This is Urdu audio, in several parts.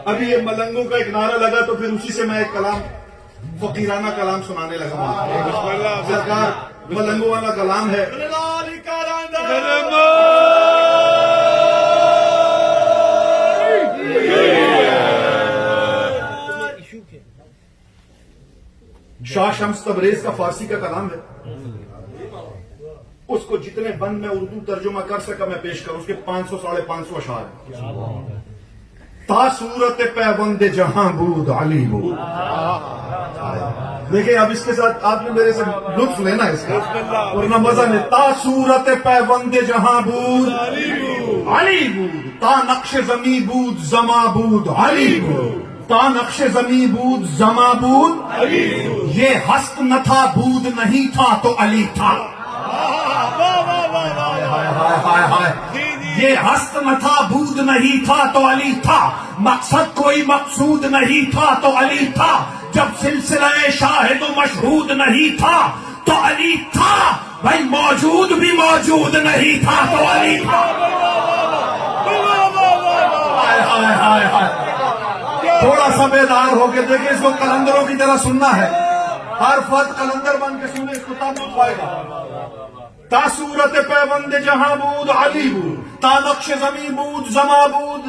ابھی یہ ملنگوں کا ایک نعرہ لگا تو پھر اسی سے میں ایک کلام فقیرانہ کلام سنانے لگا. سرکار ملنگوں والا کلام ہے. شاہ شمس تبریز کا فارسی کا کلام ہے. اس کو جتنے بند میں اردو ترجمہ کر سکا میں پیش کروں. اس کے 500 ساڑھے 500 اشعار ہیں. تا صورت پیوند جہاں بود علی بود. دیکھیں اب اس کے ساتھ آپ نے میرے سے لطف لینا اس کا ورنہ مزہ نہیں. تا صورت پیوند جہاں بود علی بود. تا نقش زمیں بود زما بود علی بود. تا نقش زمیں بود زما بود علی بود. یہ ہست نہ تھا بود نہیں تھا تو علی تھا. یہ ہست نہ تھا بود نہیں تھا تو علی تھا. مقصد کوئی مقصود نہیں تھا تو علی تھا. جب سلسلہ شاہد و مشہود نہیں تھا تو علی تھا. بھائی موجود بھی موجود نہیں تھا تو علی تھا. تھوڑا سا بیدار ہو کے دیکھیں. اس کو کلندروں کی طرح سننا ہے. ہر فرد کلندر بن کے سنے. اس کو تب پائے گا. تا صورت پیوند جہاں بود علی بود. تا نقش زمیں بود زما بود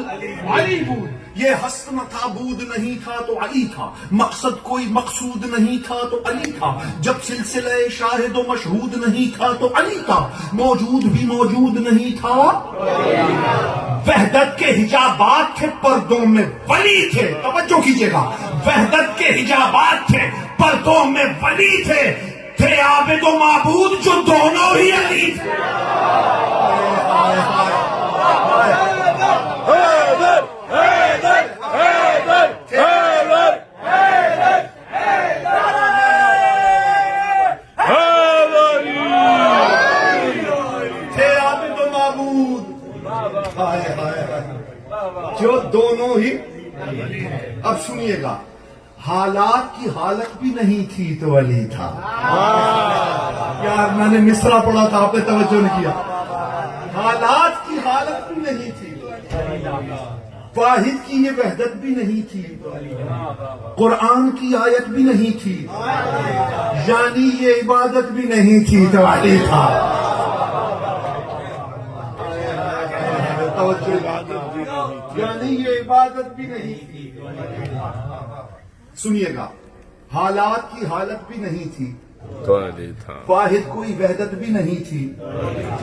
علی بود. یہ ہست نہ تھا بود نہیں تھا تو علی تھا. مقصد کوئی مقصود نہیں تھا تو علی تھا. جب سلسلہ شاہد و مشہود نہیں تھا تو علی تھا. موجود بھی موجود نہیں تھا. وحدت کے حجابات تھے پردوں میں ولی تھے. توجہ کیجئے گا. وحدت کے حجابات تھے پردوں میں ولی تھے. تھے عابد و معبود جو دونوں ہی علی تھے. تھے عابد و معبود جو دونوں ہی. اب سنیے گا. حالات کی حالت بھی نہیں تھی تو علی تھا. یار میں نے مصرع پڑھا تھا آپ نے توجہ نہیں کیا. حالات کی حالت بھی نہیں تھی. واحد کی یہ وحدت بھی نہیں تھی. قرآن کی آیت بھی نہیں تھی. یعنی یہ عبادت بھی نہیں تھی تو علی تھا. یعنی یہ عبادت بھی نہیں تھی. سنیے گا. حالات کی حالت بھی نہیں تھی تو علی تھا. واحد کوئی وحدت بھی نہیں تھی.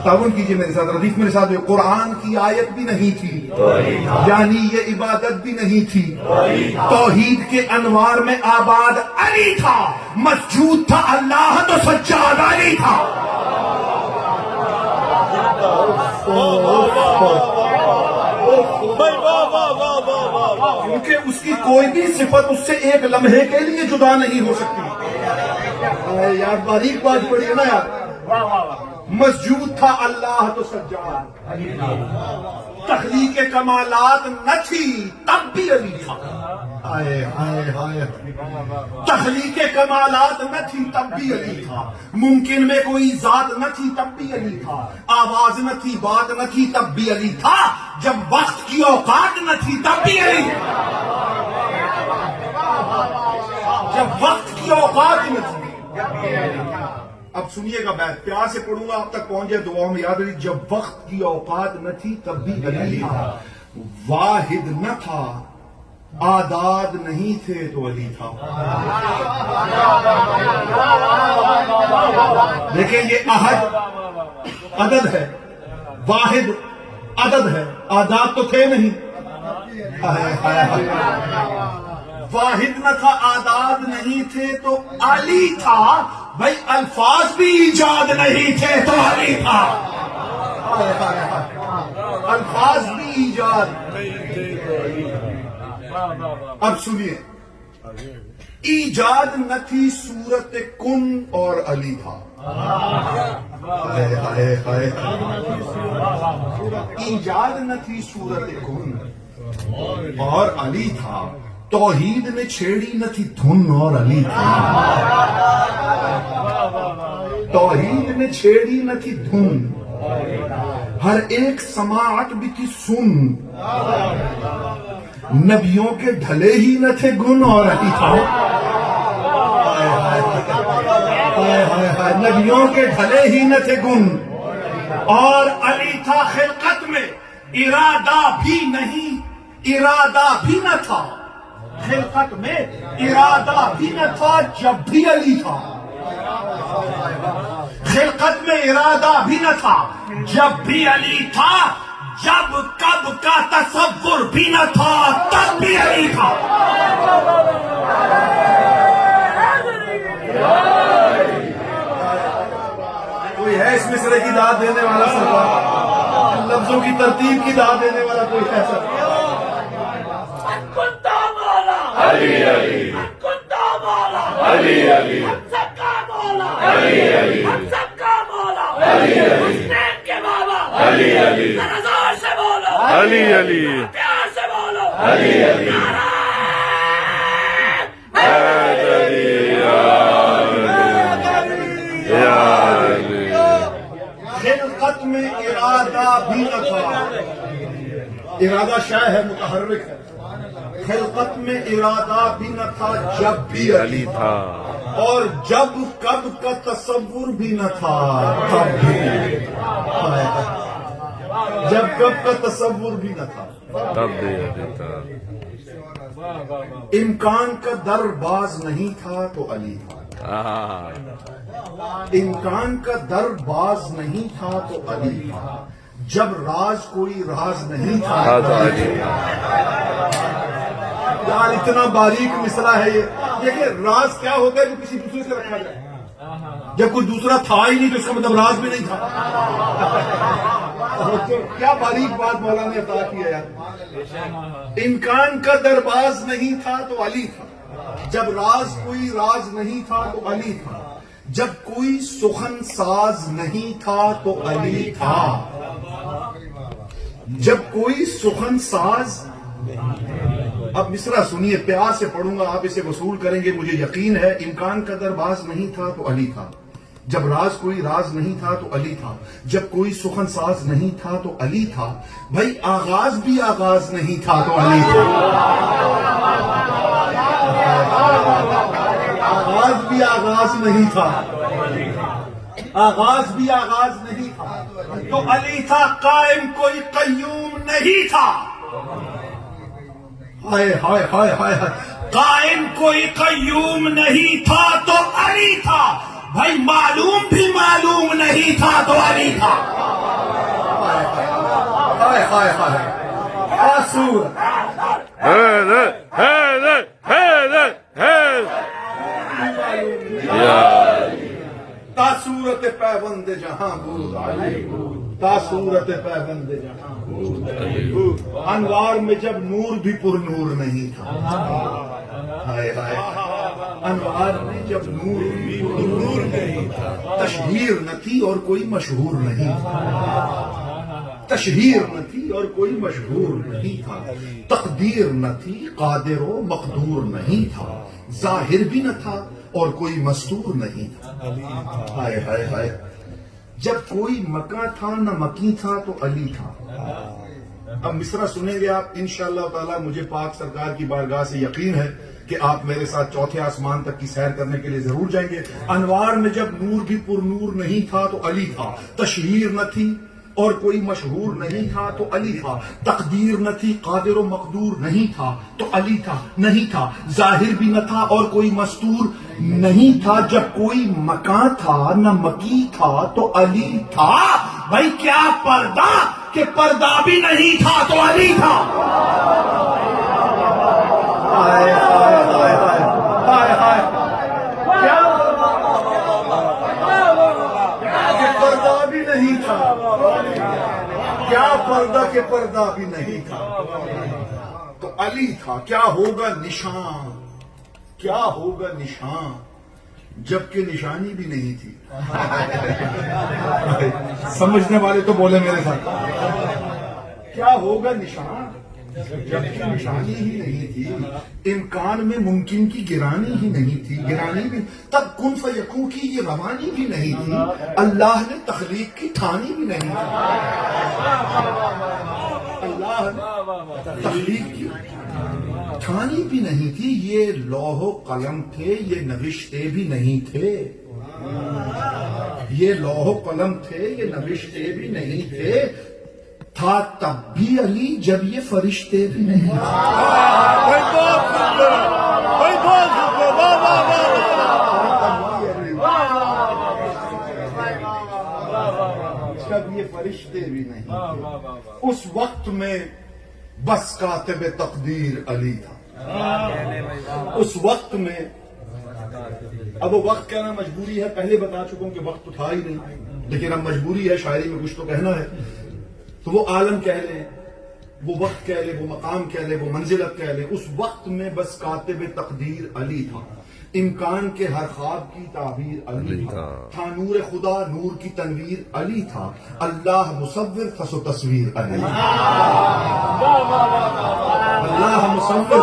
تعاون کیجئے میرے ساتھ. ردیف میرے ساتھ. قرآن کی آیت بھی نہیں تھی. یعنی یہ عبادت بھی نہیں تھی. توحید کے انوار میں آباد علی تھا. مسجود تھا اللہ تو سجاد علی تھا. کیونکہ اس کی کوئی بھی صفت اس سے ایک لمحے کے لیے جدا نہیں ہو سکتی. یار باریک بات پڑی ہے نا یار. مسجود تھا اللہ تو سجاد. تخلیق کمالات نہ تھی تب بھی علی تھا. تخلیق کمالات نہ تھی تب بھی علی تھا. ممکن میں کوئی ذات نہ تھی تب بھی علی تھا. آواز نہ تھی بات نہ تھی تب بھی علی تھا. جب وقت کی اوقات نہ تھی تب بھی علی تھا. جب وقت کی اوقات نہ تھی. اب سنیے گا. میں پیار سے پڑھوں گا آپ تک پہنچ جائے. دعاؤں میں یاد رہی. جب وقت کی اوقات نہ تھی تب بھی علی تھا. واحد نہ تھا آداد نہیں تھے تو علی تھا. دیکھیں یہ احد عدد ہے. واحد عدد ہے. آداد تو تھے نہیں. واحد نہ تھا آداد نہیں تھے تو علی تھا. بھائی الفاظ بھی ایجاد نہیں تھے تو علی تھا. الفاظ بھی ایجاد. اب سنیے. ایجاد نہ تھی صورت کن اور علی تھا. ایجاد نہ تھی صورت کن اور علی تھا. توحید نے چھیڑی نہ تھی دھن اور علی تھا. توحید نے چھیڑی نہ تھی دھن ہر ایک سماعت بھی تھی سن، نبیوں کے ڈھلے ہی نہ تھے گن اور علی تھا، نبیوں کے ڈھلے ہی نہ تھے گن اور علی تھا خلقت میں ارادہ بھی نہیں، ارادہ بھی نہ تھا خلقت میں، ارادہ بھی نہ تھا جب بھی علی تھا، خلقت میں ارادہ بھی نہ تھا جب بھی علی تھا، جب کب کا تصور بھی نہ تھا تب بھی علی تھا۔ کوئی ہے اس مصرے کی داد دینے والا سرکار؟ لفظوں کی ترتیب کی داد دینے والا کوئی ہے سرکار؟ علی علی علی علی ہم سب کا مولا علی علی ہم سب کا مولا علی علی حسین کے بابا علی علی زور سے بولو علی علی پیار سے بولو علی علی خلقت میں ارادہ بھی نہ تھا، ارادہ شے ہے متحرک ہے، خلقت میں ارادہ بھی نہ تھا جب بھی علی تھا، اور جب کب کا تصور بھی نہ تھا تب بھی، جب کب کا تصور بھی نہ تھا تب بھی علی تھا، امکان کا در باز نہیں تھا تو علی تھا، امکان کا در باز نہیں تھا تو علی تھا، جب راز کوئی راز نہیں تھا تو علی تھا۔ یار اتنا باریک مسئلہ ہے یہ، دیکھیں راز کیا ہوتا ہے جو کسی دوسرے سے رکھا جائے، جب کوئی دوسرا تھا ہی نہیں تو اس کا مطلب راز بھی نہیں تھا۔ کیا باریک بات مولانا نے عطا کی ہے یار، امکان کا درباز نہیں تھا تو علی تھا، جب راز کوئی راز نہیں تھا تو علی تھا، جب کوئی سخن ساز نہیں تھا تو علی تھا، جب کوئی سخن ساز، اب مصرع سنیے پیار سے پڑھوں گا، آپ اسے وصول کریں گے مجھے یقین ہے، امکان کا درباز نہیں تھا تو علی تھا، جب راز کوئی راز نہیں تھا تو علی تھا، جب کوئی سخن ساز نہیں تھا تو علی تھا، بھائی آغاز بھی آغاز نہیں تھا تو علی تھا، آغاز بھی آغاز نہیں تھا، آغاز بھی آغاز نہیں تھا تو علی تھا، قائم کوئی قیوم نہیں تھا، ہائے ہائے ہائے ہائے، قائم کوئی قیوم نہیں تھا تو علی تھا، بھائی معلوم بھی معلوم نہیں تھا تو علی تھا، ہائے ہائے ہائے آسور تاصورت پیوند جہاں بود علی بود، تاصورت پیوند جہاں بود علی بود، انوار میں جب نور بھی پر نور نہیں تھا، ہائے ہائے انوار میں جب نور بھی پر نور نہیں تھا، تشہیر نہ تھی اور کوئی مشہور نہیں تھا، تشہیر نہ تھی اور کوئی مشہور نہیں تھا، تقدیر نہ تھی قادر و مقدور نہیں تھا، ظاہر بھی نہ تھا اور کوئی مستور نہیں تھا، ہائے ہائے ہائے، جب کوئی مکہ تھا نہ مکی تھا تو علی تھا۔ اب مصرع سنیں گے آپ انشاءاللہ تعالی، مجھے پاک سرکار کی بارگاہ سے یقین ہے کہ آپ میرے ساتھ چوتھے آسمان تک کی سیر کرنے کے لیے ضرور جائیں گے۔ انوار میں جب نور بھی پر نور نہیں تھا تو علی تھا، تشہیر نہ تھی اور کوئی مشہور نہیں تھا تو علی تھا، تقدیر نہ تھی قادر و مقدور نہیں تھا تو علی تھا، نہیں تھا، ظاہر بھی نہ تھا اور کوئی مستور نہیں تھا، جب کوئی مکان تھا نہ مکی تھا تو علی تھا، بھائی کیا پردہ کہ پردہ بھی نہیں تھا تو علی تھا، ہائے ہائے ہائے ہائے ہائے، کیا پردہ بھی نہیں تھا، کیا پردہ کہ پردہ بھی نہیں تھا تو علی تھا، کیا ہوگا نشان، کیا ہوگا نشان جبکہ نشانی بھی نہیں تھی، سمجھنے والے تو بولے میرے ساتھ، کیا ہوگا نشان جبکہ نشانی ہی نہیں تھی، امکان میں ممکن کی گرانی ہی نہیں تھی، گرانی بھی تب کن فیکون کی یہ روانی بھی نہیں تھی، اللہ نے تخلیق کی ٹھانی بھی نہیں تھی، اللہ نے تخلیق کی ٹھانی بھی نہیں تھی، یہ لوح و قلم تھے، یہ نوشتے بھی نہیں تھے، یہ لوح و قلم تھے، یہ نوشتے بھی نہیں تھے، تھا تب بھی علی جب یہ فرشتے بھی نہیں تھے، جب یہ فرشتے بھی نہیں تھے، اس وقت میں بس کاتب تقدیر علی تھا، اس وقت میں اب وہ وقت کہنا مجبوری ہے، پہلے بتا چکا ہوں کہ وقت تو تھا ہی نہیں، لیکن اب مجبوری ہے، شاعری میں کچھ تو کہنا ہے، تو وہ عالم کہہ لیں، وہ وقت کہہ لیں، وہ مقام کہہ لیں، وہ منزلت کہہ لیں، اس وقت میں بس کاتب تقدیر علی تھا، امکان کے ہر خواب کی تعبیر علی تھا، نور خدا نور کی تنویر علی تھا، اللہ مصور تھا سو تصویر علی، اللہ مصور۔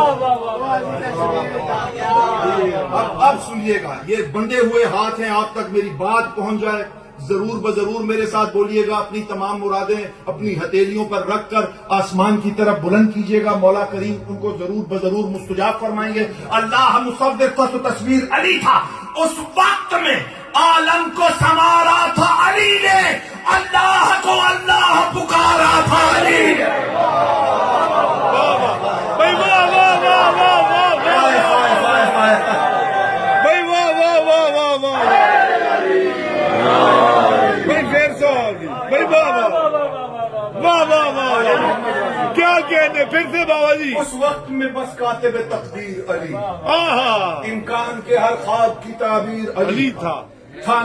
اب سنیے گا، یہ بندے ہوئے ہاتھ ہیں، آپ تک میری بات پہنچ جائے، ضرور بضرور میرے ساتھ بولیے گا، اپنی تمام مرادیں اپنی ہتھیلیوں پر رکھ کر آسمان کی طرف بلند کیجیے گا، مولا کریم ان کو ضرور بضرور مستجاب فرمائیں گے۔ اللہ مصور تھا تو تصویر علی تھا، اس وقت میں عالم کو سنوارا تھا علی نے، اللہ کو اللہ پکارا تھا علی نے۔ کیا کہتے پھر سے بابا جی؟ اس وقت میں بس کاتب تقدیر علی، امکان کے ہر خواب کی تعبیر علی تھا،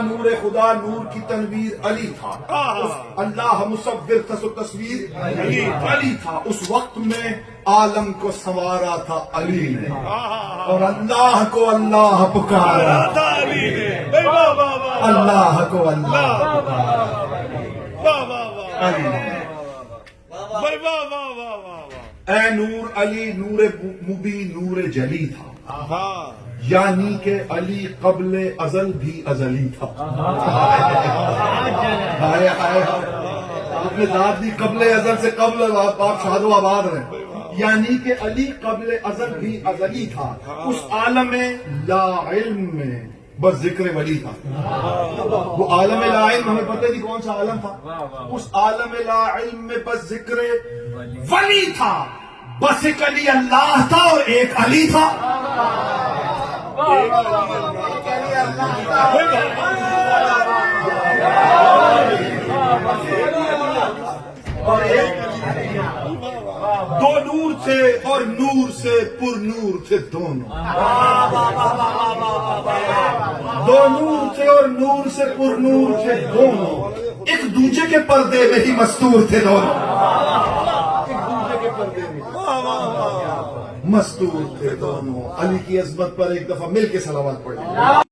نور خدا نور کی تنویر علی تھا، اللہ مصور تھا سو تصویر علی تھا، اس وقت میں عالم کو سنوارا تھا علی نے، اور اللہ کو اللہ پکارا تھا علی نے، اللہ کو اللہ علی نے۔ اے نور علی نور مبی نور جلی تھا، یعنی کہ علی قبل ازل بھی ازلی تھا، اپنے ذات بھی قبل ازل سے قبل، آپ شاد و آباد ہیں، یعنی کہ علی قبل ازل بھی ازلی تھا، اس عالم لا علم میں بس ذکر ولی تھا، وہ عالم لا علم ہمیں پتہ نہیں کون سا عالم تھا، اس عالم لا علم میں بس ذکر ولی تھا، بس ایک علی اللہ تھا اور ایک علی تھا، دو نور تھے اور نور سے پر نور تھے دونوں، دو نور تھے اور نور سے پر نور تھے دونوں، ایک دوسرے کے پردے میں ہی مستور تھے دونوں، ایک دوسرے کے پردے میں مستور تھے دونوں۔ علی کی عظمت پر ایک دفعہ مل کے صلوات پڑھیں۔